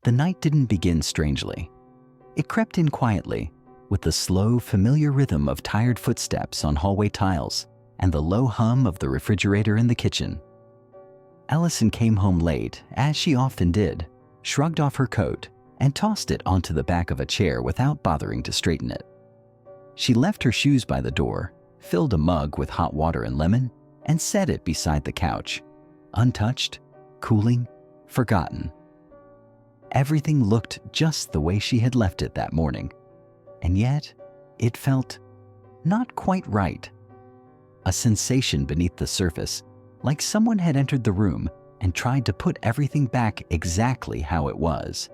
The night didn't begin strangely. It crept in quietly, with the slow, familiar rhythm of tired footsteps on hallway tiles and the low hum of the refrigerator in the kitchen. Allison came home late, as she often did, shrugged off her coat, and tossed it onto the back of a chair without bothering to straighten it. She left her shoes by the door, filled a mug with hot water and lemon, and set it beside the couch, untouched, cooling, forgotten. Everything looked just the way she had left it that morning, and yet it felt not quite right. A sensation beneath the surface, like someone had entered the room and tried to put everything back exactly how it was,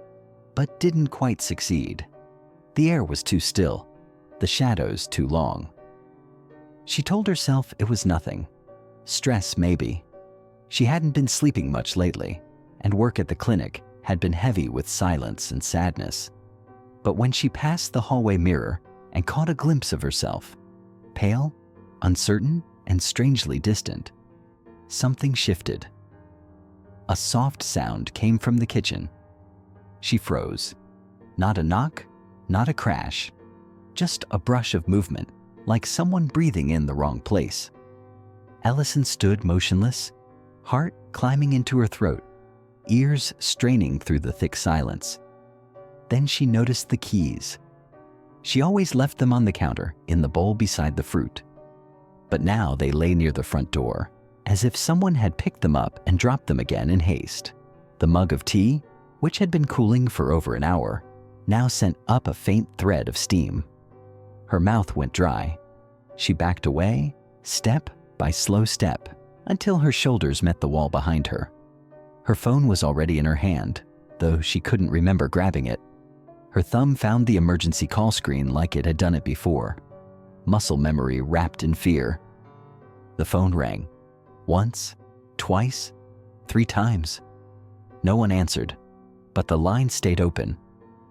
but didn't quite succeed. The air was too still, the shadows too long. She told herself it was nothing. Stress, maybe. She hadn't been sleeping much lately, and work at the clinic had been heavy with silence and sadness. But when she passed the hallway mirror and caught a glimpse of herself, pale, uncertain, and strangely distant, something shifted. A soft sound came from the kitchen. She froze. Not a knock, not a crash, just a brush of movement, like someone breathing in the wrong place. Allison stood motionless, heart climbing into her throat, ears straining through the thick silence. Then she noticed the keys. She always left them on the counter in the bowl beside the fruit. But now they lay near the front door, as if someone had picked them up and dropped them again in haste. The mug of tea, which had been cooling for over an hour, now sent up a faint thread of steam. Her mouth went dry. She backed away, step by slow step, until her shoulders met the wall behind her. Her phone was already in her hand, though she couldn't remember grabbing it. Her thumb found the emergency call screen like it had done it before, muscle memory wrapped in fear. The phone rang. Once, twice, 3 times. No one answered, but the line stayed open.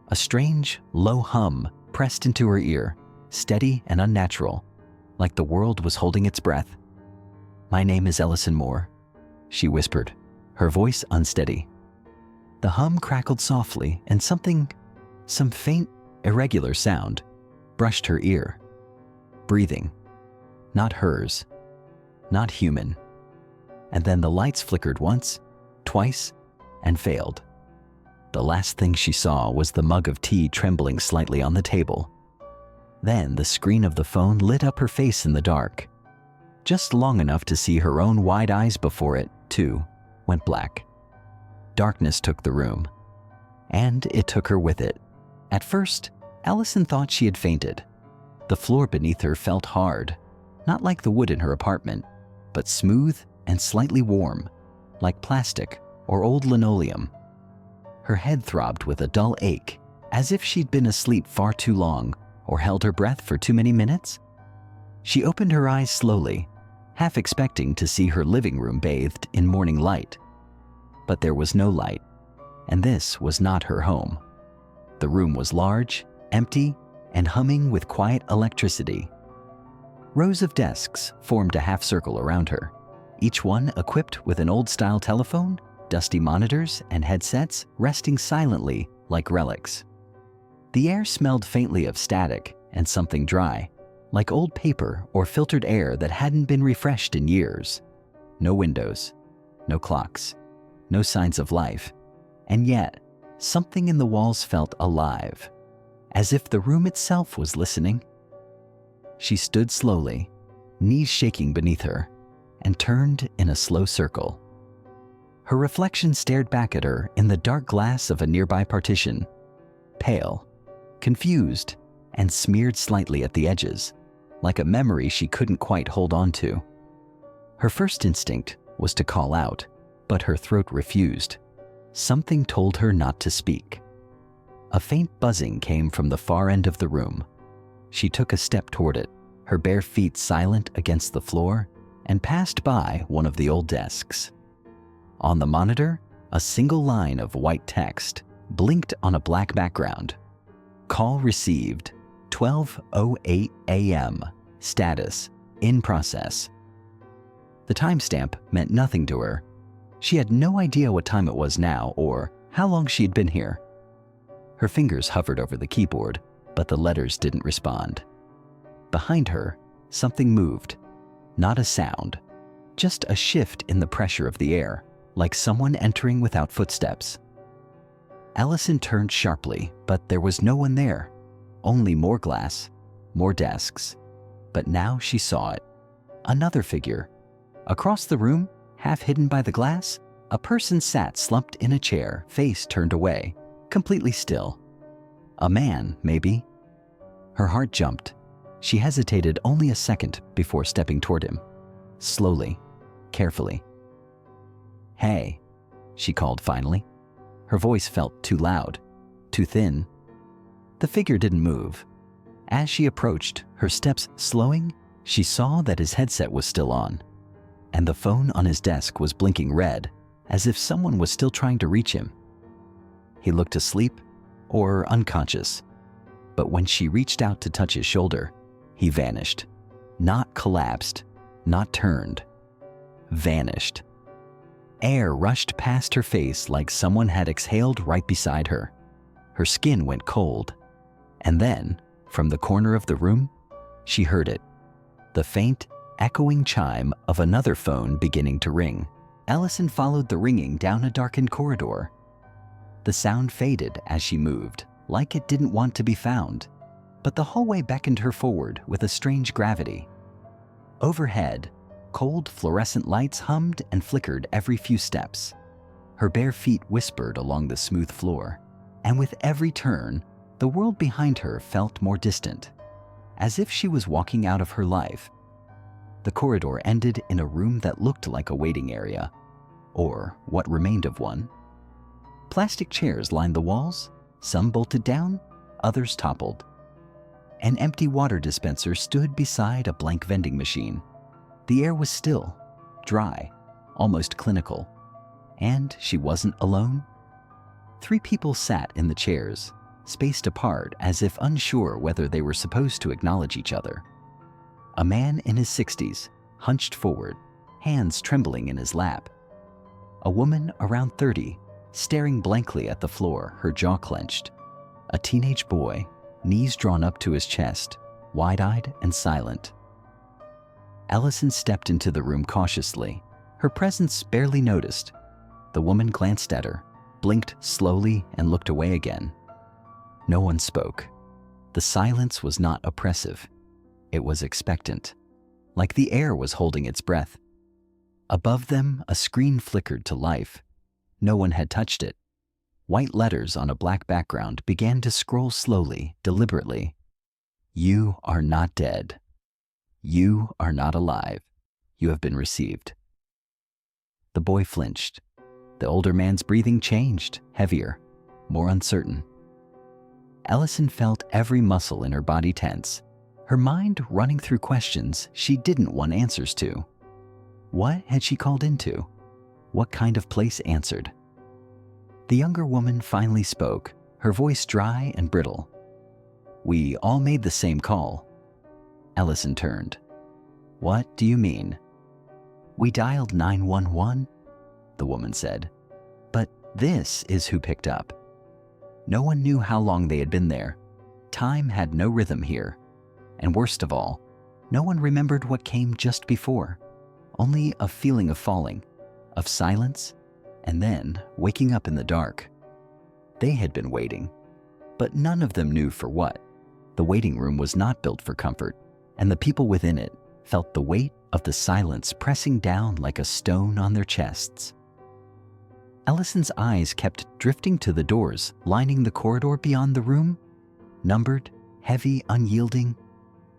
A strange, low hum pressed into her ear, steady and unnatural, like the world was holding its breath. "My name is Ellison Moore," she whispered, her voice unsteady. The hum crackled softly, and some faint, irregular sound brushed her ear. Breathing. Not hers. Not human. And then the lights flickered once, twice, and failed. The last thing she saw was the mug of tea trembling slightly on the table. Then the screen of the phone lit up her face in the dark. Just long enough to see her own wide eyes before it, too, went black. Darkness took the room, and it took her with it. At first, Allison thought she had fainted. The floor beneath her felt hard, not like the wood in her apartment, but smooth and slightly warm, like plastic or old linoleum. Her head throbbed with a dull ache, as if she'd been asleep far too long or held her breath for too many minutes. She opened her eyes slowly, half expecting to see her living room bathed in morning light. But there was no light, and this was not her home. The room was large, empty, and humming with quiet electricity. Rows of desks formed a half circle around her, each one equipped with an old-style telephone, dusty monitors, and headsets resting silently like relics. The air smelled faintly of static and something dry, like old paper or filtered air that hadn't been refreshed in years. No windows, no clocks, no signs of life, and yet something in the walls felt alive, as if the room itself was listening. She stood slowly, knees shaking beneath her, and turned in a slow circle. Her reflection stared back at her in the dark glass of a nearby partition, pale, confused, and smeared slightly at the edges, like a memory she couldn't quite hold on to. Her first instinct was to call out, but her throat refused. Something told her not to speak. A faint buzzing came from the far end of the room. She took a step toward it, her bare feet silent against the floor, and passed by one of the old desks. On the monitor, a single line of white text blinked on a black background. Call received, 12:08 a.m. Status, in process. The timestamp meant nothing to her. She had no idea what time it was now or how long she had been here, Her fingers hovered over the keyboard, but the letters didn't respond. Behind her, something moved. Not a sound, just a shift in the pressure of the air, like someone entering without footsteps. Allison turned sharply, but there was no one there. Only more glass, more desks. But now she saw it. Another figure. Across the room, half hidden by the glass, a person sat slumped in a chair, face turned away, completely still. A man, maybe. Her heart jumped. She hesitated only a second before stepping toward him. Slowly, carefully. "Hey," she called finally. Her voice felt too loud, too thin. The figure didn't move. As she approached, her steps slowing, she saw that his headset was still on, and the phone on his desk was blinking red, as if someone was still trying to reach him. He looked asleep or unconscious, but when she reached out to touch his shoulder, he vanished. Not collapsed, not turned. Vanished. Air rushed past her face like someone had exhaled right beside her. Her skin went cold. And then, from the corner of the room, she heard it. The faint, echoing chime of another phone beginning to ring. Allison followed the ringing down a darkened corridor. The sound faded as she moved, like it didn't want to be found. But the hallway beckoned her forward with a strange gravity. Overhead, cold fluorescent lights hummed and flickered every few steps. Her bare feet whispered along the smooth floor, and with every turn, the world behind her felt more distant, as if she was walking out of her life. The corridor ended in a room that looked like a waiting area, or what remained of one. Plastic chairs lined the walls, some bolted down, others toppled. An empty water dispenser stood beside a blank vending machine. The air was still, dry, almost clinical. And she wasn't alone. 3 people sat in the chairs, spaced apart as if unsure whether they were supposed to acknowledge each other. A man in his 60s, hunched forward, hands trembling in his lap. A woman around 30, staring blankly at the floor, her jaw clenched. A teenage boy, knees drawn up to his chest, wide-eyed and silent. Allison stepped into the room cautiously, her presence barely noticed. The woman glanced at her, blinked slowly, and looked away again. No one spoke. The silence was not oppressive. It was expectant, like the air was holding its breath. Above them, a screen flickered to life. No one had touched it. White letters on a black background began to scroll slowly, deliberately. "You are not dead. You are not alive. You have been received." The boy flinched. The older man's breathing changed, heavier, more uncertain. Allison felt every muscle in her body tense, her mind running through questions she didn't want answers to. What had she called into? What kind of place answered? The younger woman finally spoke, her voice dry and brittle. "We all made the same call." Allison turned. "What do you mean?" "We dialed 911, the woman said. "But this is who picked up." No one knew how long they had been there. Time had no rhythm here. And worst of all, no one remembered what came just before. Only a feeling of falling, of silence, and then waking up in the dark. They had been waiting, but none of them knew for what. The waiting room was not built for comfort, and the people within it felt the weight of the silence pressing down like a stone on their chests. Allison's eyes kept drifting to the doors lining the corridor beyond the room. Numbered, heavy, unyielding.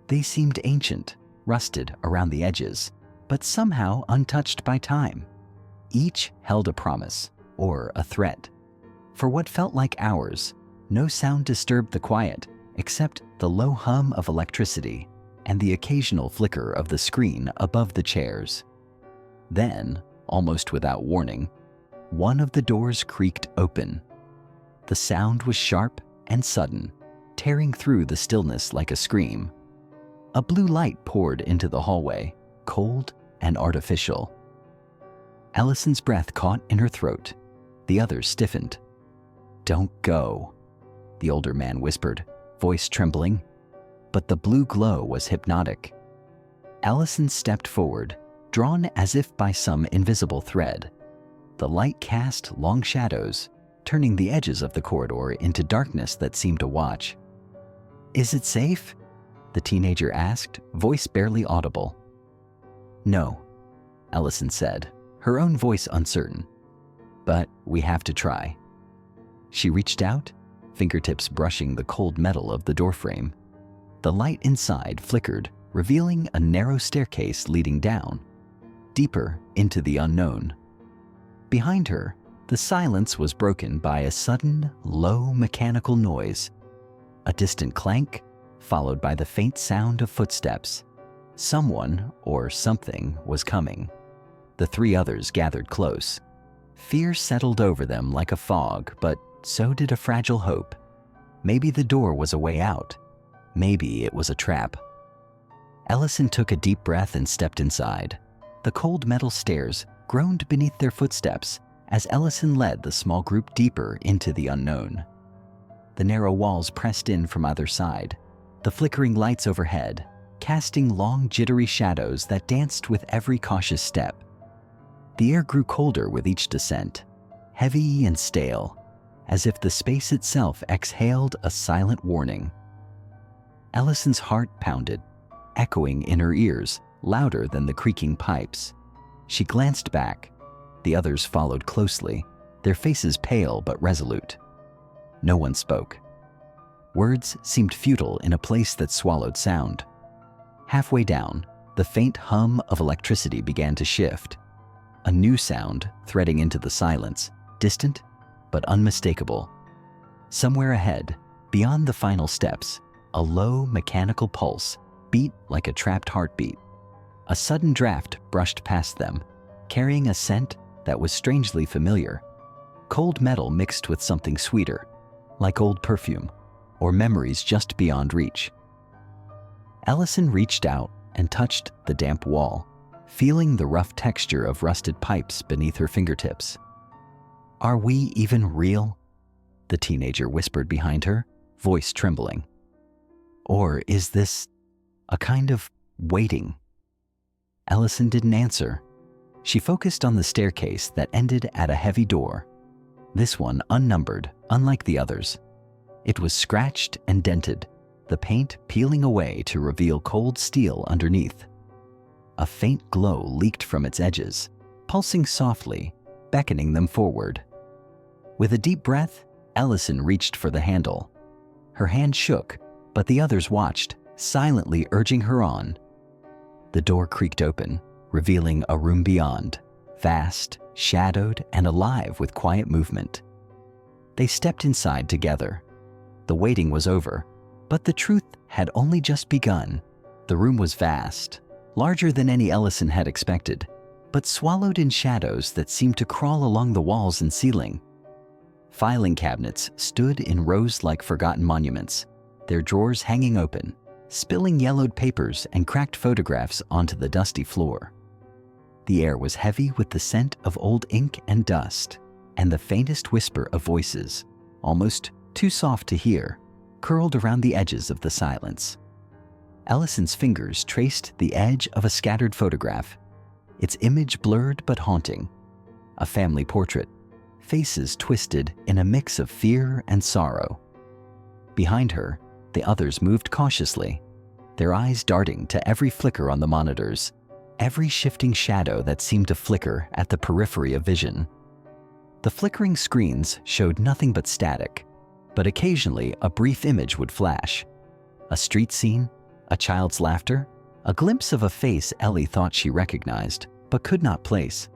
They seemed ancient, rusted around the edges, but somehow untouched by time. Each held a promise, or a threat. For what felt like hours, no sound disturbed the quiet, except the low hum of electricity and the occasional flicker of the screen above the chairs. Then, almost without warning, one of the doors creaked open. The sound was sharp and sudden, tearing through the stillness like a scream. A blue light poured into the hallway, cold and artificial. Allison's breath caught in her throat. The others stiffened. "Don't go," the older man whispered, voice trembling. But the blue glow was hypnotic. Allison stepped forward, drawn as if by some invisible thread. The light cast long shadows, turning the edges of the corridor into darkness that seemed to watch. "Is it safe?" the teenager asked, voice barely audible. "No," Allison said, her own voice uncertain. "But we have to try." She reached out, fingertips brushing the cold metal of the doorframe. The light inside flickered, revealing a narrow staircase leading down, deeper into the unknown. Behind her, the silence was broken by a sudden, low mechanical noise. A distant clank, followed by the faint sound of footsteps. Someone or something was coming. The three others gathered close. Fear settled over them like a fog, but so did a fragile hope. Maybe the door was a way out. Maybe it was a trap. Ellison took a deep breath and stepped inside. The cold metal stairs groaned beneath their footsteps as Ellison led the small group deeper into the unknown. The narrow walls pressed in from either side, the flickering lights overhead, casting long, jittery shadows that danced with every cautious step. The air grew colder with each descent, heavy and stale, as if the space itself exhaled a silent warning. Ellison's heart pounded, echoing in her ears, louder than the creaking pipes. She glanced back. The others followed closely, their faces pale but resolute. No one spoke. Words seemed futile in a place that swallowed sound. Halfway down, the faint hum of electricity began to shift. A new sound threading into the silence, distant but unmistakable. Somewhere ahead, beyond the final steps, a low mechanical pulse beat like a trapped heartbeat. A sudden draft brushed past them, carrying a scent that was strangely familiar. Cold metal mixed with something sweeter, like old perfume, or memories just beyond reach. Ellison reached out and touched the damp wall, feeling the rough texture of rusted pipes beneath her fingertips. "Are we even real?" the teenager whispered behind her, voice trembling. "Or is this a kind of waiting?" Ellison didn't answer. She focused on the staircase that ended at a heavy door. This one unnumbered, unlike the others. It was scratched and dented, the paint peeling away to reveal cold steel underneath. A faint glow leaked from its edges, pulsing softly, beckoning them forward. With a deep breath, Ellison reached for the handle. Her hand shook, but the others watched, silently urging her on. The door creaked open, revealing a room beyond, vast, shadowed, and alive with quiet movement. They stepped inside together. The waiting was over, but the truth had only just begun. The room was vast, larger than any Ellison had expected, but swallowed in shadows that seemed to crawl along the walls and ceiling. Filing cabinets stood in rows like forgotten monuments, their drawers hanging open, spilling yellowed papers and cracked photographs onto the dusty floor. The air was heavy with the scent of old ink and dust, and the faintest whisper of voices, almost too soft to hear, curled around the edges of the silence. Ellison's fingers traced the edge of a scattered photograph, its image blurred but haunting. A family portrait, faces twisted in a mix of fear and sorrow. Behind her, the others moved cautiously, their eyes darting to every flicker on the monitors, every shifting shadow that seemed to flicker at the periphery of vision. The flickering screens showed nothing but static, but occasionally a brief image would flash. A street scene, a child's laughter, a glimpse of a face Ellie thought she recognized, but could not place.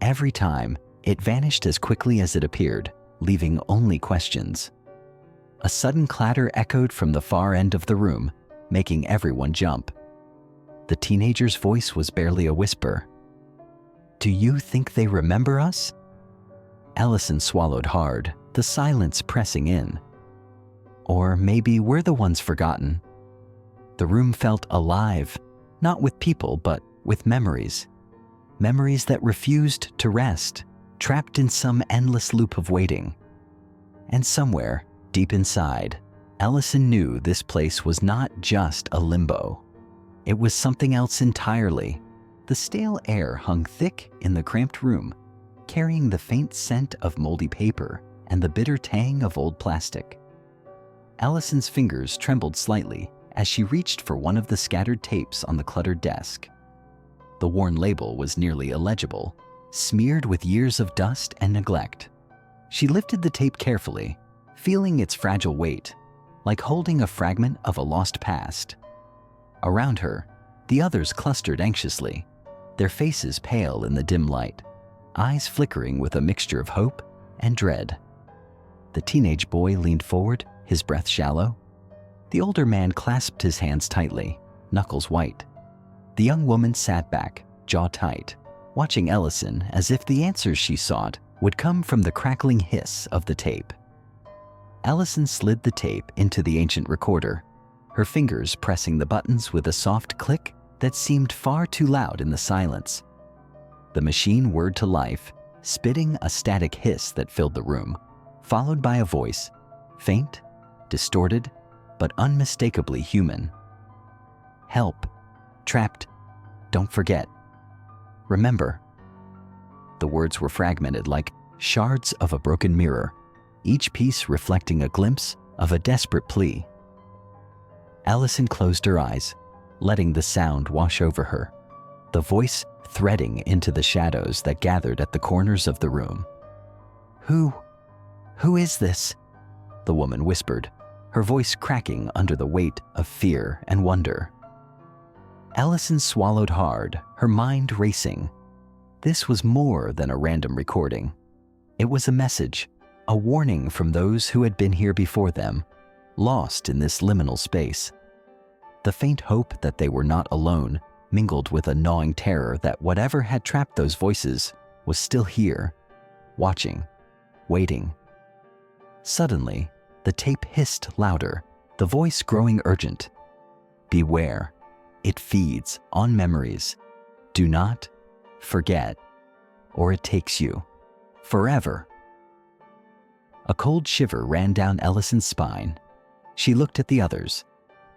Every time, it vanished as quickly as it appeared, leaving only questions. A sudden clatter echoed from the far end of the room, making everyone jump. The teenager's voice was barely a whisper. "Do you think they remember us?" Ellison swallowed hard, the silence pressing in. "Or maybe we're the ones forgotten." The room felt alive, not with people, but with memories. Memories that refused to rest, trapped in some endless loop of waiting. And somewhere, Deep inside, Ellison knew this place was not just a limbo. It was something else entirely. The stale air hung thick in the cramped room, carrying the faint scent of moldy paper and the bitter tang of old plastic. Allison's fingers trembled slightly as she reached for one of the scattered tapes on the cluttered desk. The worn label was nearly illegible, smeared with years of dust and neglect. She lifted the tape carefully, feeling its fragile weight, like holding a fragment of a lost past. Around her, the others clustered anxiously, their faces pale in the dim light, eyes flickering with a mixture of hope and dread. The teenage boy leaned forward, his breath shallow. The older man clasped his hands tightly, knuckles white. The young woman sat back, jaw tight, watching Ellison as if the answers she sought would come from the crackling hiss of the tape. Ellison slid the tape into the ancient recorder, her fingers pressing the buttons with a soft click that seemed far too loud in the silence. The machine whirred to life, spitting a static hiss that filled the room, followed by a voice, faint, distorted, but unmistakably human. Help. Trapped. Don't forget. Remember. The words were fragmented like shards of a broken mirror, each piece reflecting a glimpse of a desperate plea. Ellison closed her eyes, letting the sound wash over her, the voice threading into the shadows that gathered at the corners of the room. Who is this? The woman whispered, her voice cracking under the weight of fear and wonder. Ellison swallowed hard, her mind racing. This was more than a random recording. It was a message, a warning from those who had been here before them, lost in this liminal space. The faint hope that they were not alone mingled with a gnawing terror that whatever had trapped those voices was still here, watching, waiting. Suddenly, the tape hissed louder, the voice growing urgent. Beware, it feeds on memories. Do not forget, or it takes you forever. A cold shiver ran down Ellison's spine. She looked at the others.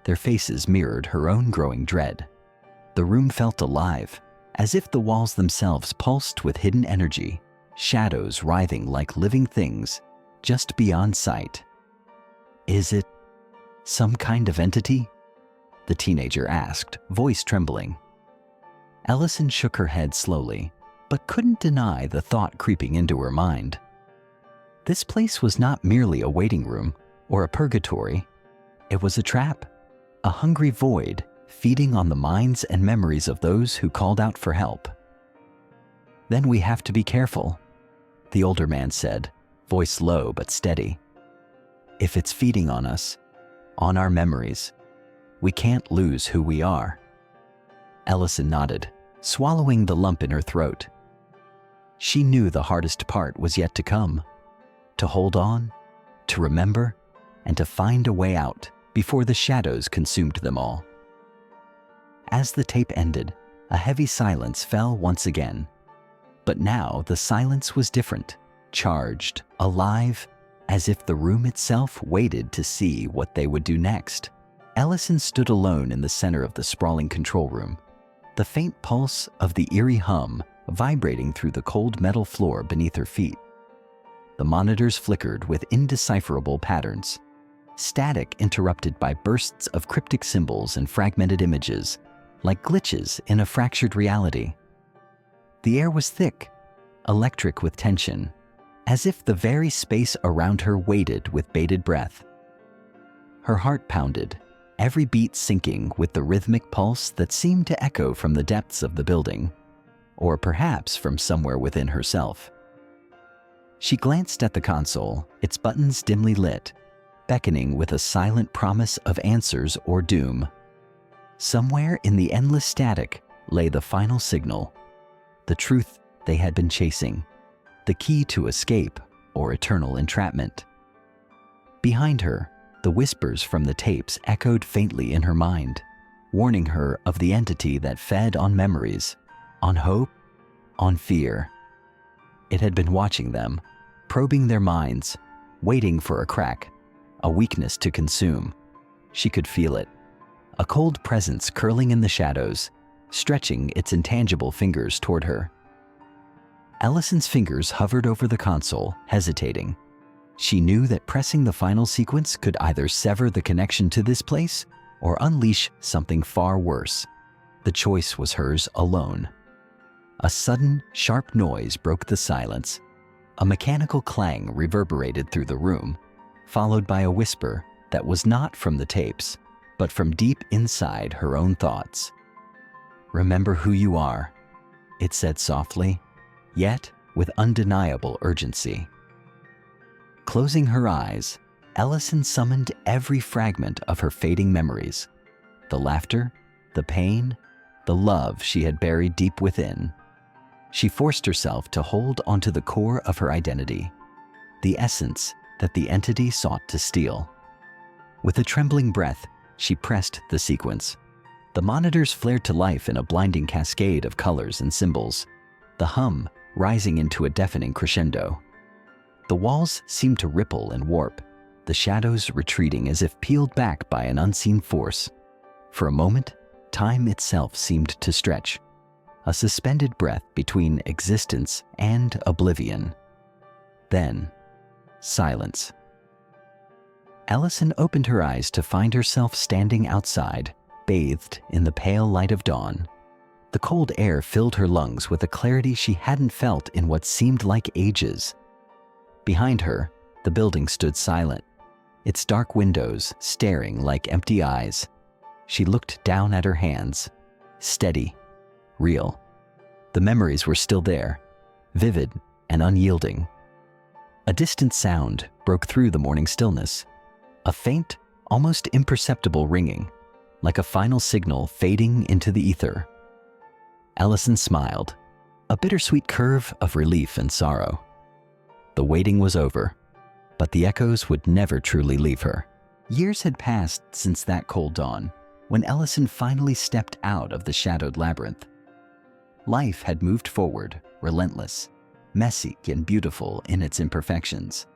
Their faces mirrored her own growing dread. The room felt alive, as if the walls themselves pulsed with hidden energy, shadows writhing like living things just beyond sight. Is it some kind of entity? The teenager asked, voice trembling. Ellison shook her head slowly, but couldn't deny the thought creeping into her mind. This place was not merely a waiting room or a purgatory. It was a trap, a hungry void feeding on the minds and memories of those who called out for help. Then we have to be careful, the older man said, voice low but steady. If it's feeding on us, on our memories, we can't lose who we are. Ellison nodded, swallowing the lump in her throat. She knew the hardest part was yet to come, to hold on, to remember, and to find a way out before the shadows consumed them all. As the tape ended, a heavy silence fell once again. But now the silence was different, charged, alive, as if the room itself waited to see what they would do next. Ellison stood alone in the center of the sprawling control room, the faint pulse of the eerie hum vibrating through the cold metal floor beneath her feet. The monitors flickered with indecipherable patterns, static interrupted by bursts of cryptic symbols and fragmented images, like glitches in a fractured reality. The air was thick, electric with tension, as if the very space around her waited with bated breath. Her heart pounded, every beat syncing with the rhythmic pulse that seemed to echo from the depths of the building, or perhaps from somewhere within herself. She glanced at the console, its buttons dimly lit, beckoning with a silent promise of answers or doom. Somewhere in the endless static lay the final signal, the truth they had been chasing, the key to escape or eternal entrapment. Behind her, the whispers from the tapes echoed faintly in her mind, warning her of the entity that fed on memories, on hope, on fear. It had been watching them, probing their minds, waiting for a crack, a weakness to consume. She could feel it, a cold presence curling in the shadows, stretching its intangible fingers toward her. Allison's fingers hovered over the console, hesitating. She knew that pressing the final sequence could either sever the connection to this place or unleash something far worse. The choice was hers alone. A sudden, sharp noise broke the silence. A mechanical clang reverberated through the room, followed by a whisper that was not from the tapes, but from deep inside her own thoughts. "Remember who you are," it said softly, yet with undeniable urgency. Closing her eyes, Allison summoned every fragment of her fading memories. The laughter, the pain, the love she had buried deep within. She forced herself to hold onto the core of her identity, the essence that the entity sought to steal. With a trembling breath, she pressed the sequence. The monitors flared to life in a blinding cascade of colors and symbols, the hum rising into a deafening crescendo. The walls seemed to ripple and warp, the shadows retreating as if peeled back by an unseen force. For a moment, time itself seemed to stretch, a suspended breath between existence and oblivion. Then, silence. Allison opened her eyes to find herself standing outside, bathed in the pale light of dawn. The cold air filled her lungs with a clarity she hadn't felt in what seemed like ages. Behind her, the building stood silent, its dark windows staring like empty eyes. She looked down at her hands, steady, real. The memories were still there, vivid and unyielding. A distant sound broke through the morning stillness, a faint, almost imperceptible ringing, like a final signal fading into the ether. Allison smiled, a bittersweet curve of relief and sorrow. The waiting was over, but the echoes would never truly leave her. Years had passed since that cold dawn, when Allison finally stepped out of the shadowed labyrinth. Life had moved forward, relentless, messy and beautiful in its imperfections.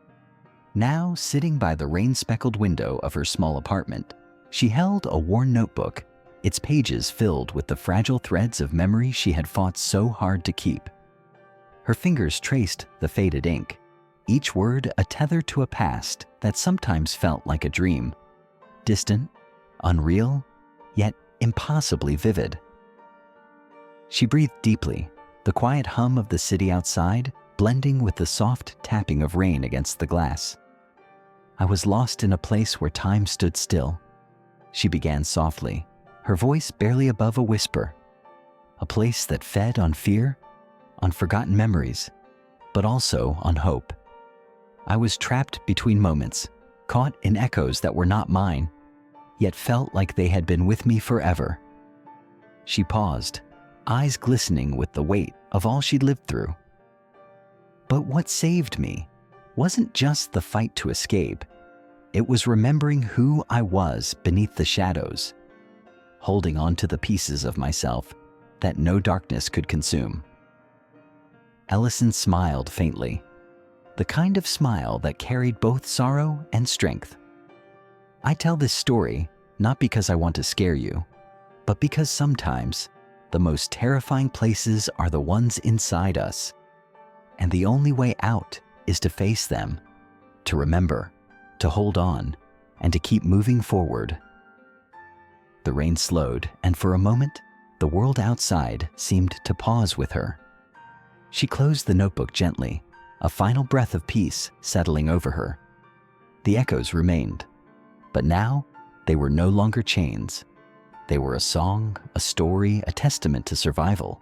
Now, sitting by the rain-speckled window of her small apartment, she held a worn notebook, its pages filled with the fragile threads of memory she had fought so hard to keep. Her fingers traced the faded ink, each word a tether to a past that sometimes felt like a dream, distant, unreal, yet impossibly vivid. She breathed deeply, the quiet hum of the city outside blending with the soft tapping of rain against the glass. "I was lost in a place where time stood still," she began softly, her voice barely above a whisper. "A place that fed on fear, on forgotten memories, but also on hope. I was trapped between moments, caught in echoes that were not mine, yet felt like they had been with me forever." She paused, eyes glistening with the weight of all she'd lived through. "But what saved me wasn't just the fight to escape. It was remembering who I was beneath the shadows, holding on to the pieces of myself that no darkness could consume." Allison smiled faintly, the kind of smile that carried both sorrow and strength. "I tell this story not because I want to scare you, but because sometimes the most terrifying places are the ones inside us, and the only way out is to face them, to remember, to hold on, and to keep moving forward." The rain slowed, and for a moment, the world outside seemed to pause with her. She closed the notebook gently, a final breath of peace settling over her. The echoes remained, but now they were no longer chains. They were a song, a story, a testament to survival.